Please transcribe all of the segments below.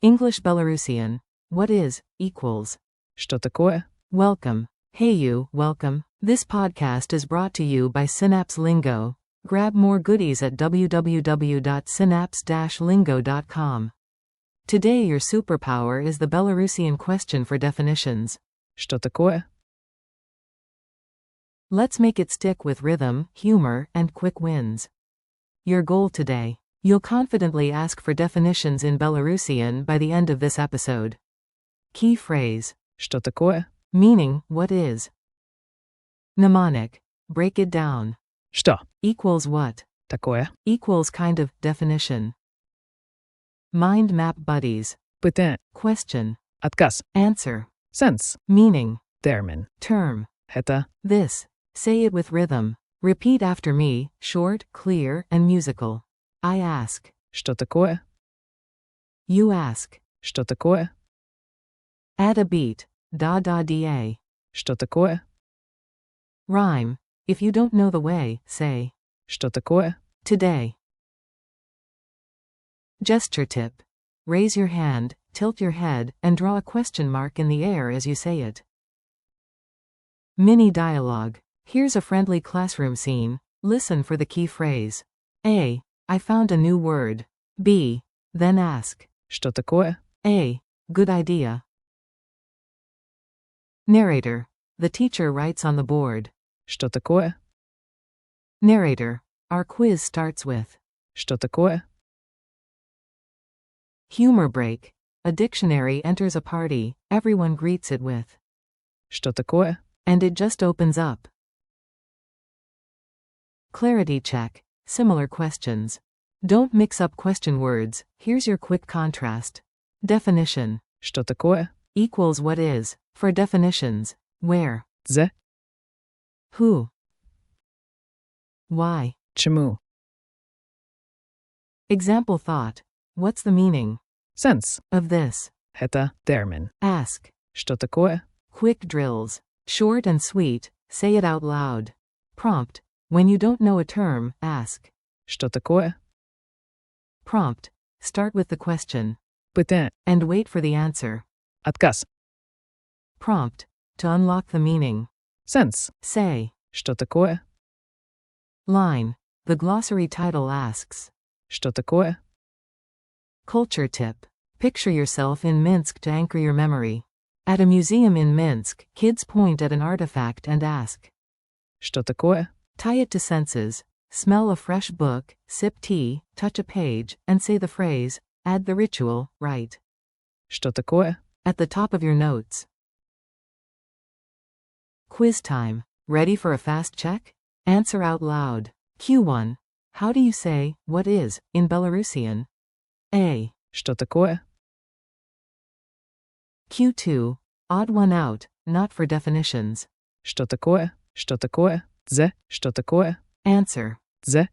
English Belarusian. What is, equals. Что такое? Welcome. Hey you, welcome. This podcast is brought to you by Synapse Lingo. Grab more goodies at www.synapse-lingo.com. Today your superpower is the Belarusian question for definitions. Что такое? Let's make it stick with rhythm, humor, and quick wins. Your goal today. You'll confidently ask for definitions in Belarusian by the end of this episode. Key phrase. Что такое? Meaning, what is. Mnemonic. Break it down. Что Equals what? такое? Equals kind of, definition. Mind map buddies. Питание. Question. Отказ. Answer. Sense. Meaning. Термин. Term. Это. This. Say it with rhythm. Repeat after me, short, clear, and musical. I ask. Что такое? You ask. Что такое? Add a beat. Da. Что такое? Rhyme. If you don't know the way, say. Что такое? Today. Gesture tip. Raise your hand, tilt your head, and draw a question mark in the air as you say it. Mini dialogue. Here's a friendly classroom scene. Listen for the key phrase. A. I found a new word. B. Then ask. Что такое? A. Good idea. Narrator. The teacher writes on the board. Что такое? Narrator. Our quiz starts with. Что такое? Humor break. A dictionary enters a party, everyone greets it with. Что такое? And it just opens up. Clarity check. Similar questions. Don't mix up question words. Here's your quick contrast. Definition. Что такое? Equals what is. For definitions. Where. Дзе. Who. Why. Чему? Example thought. What's the meaning Sense. of this? Это термин. Ask. Что такое? Quick drills. Short and sweet. Say it out loud. Prompt. When you don't know a term, ask. Что такое? Prompt. Start with the question. Питание. And wait for the answer. Отказ. Prompt. To unlock the meaning. Sense. Say. Что такое? Line. The glossary title asks. Что такое? Culture tip. Picture yourself in Minsk to anchor your memory. At a museum in Minsk, kids point at an artifact and ask. Что такое? Tie it to senses. Smell a fresh book, sip tea, touch a page, and say the phrase. Add the ritual, right. Что такое? At the top of your notes. Quiz time. Ready for a fast check? Answer out loud. Q1. How do you say, what is, in Belarusian? A. Что такое? Q2. Odd one out, not for definitions. Что такое? Что такое? Дзе. Что такое? Answer. Дзе.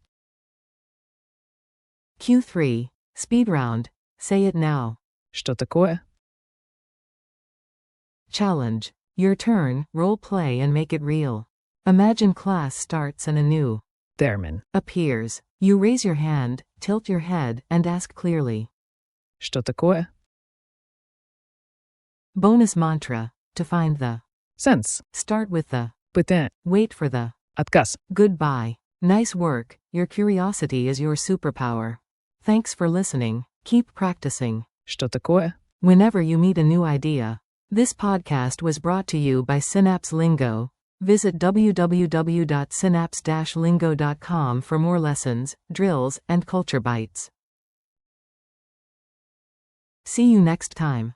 Q3. Speed round. Say it now. Что такое? Challenge. Your turn, role play and make it real. Imagine class starts and a new Термин. appears. You raise your hand, tilt your head, and ask clearly. Что такое? Bonus mantra. To find the Sense. start with the Питание. wait for the Отказ. goodbye. Nice work. Your curiosity is your superpower. Thanks for listening. Keep practicing. Что такое? Whenever you meet a new idea. This podcast was brought to you by Synapse Lingo. Visit www.synapse-lingo.com for more lessons, drills, and culture bites. See you next time.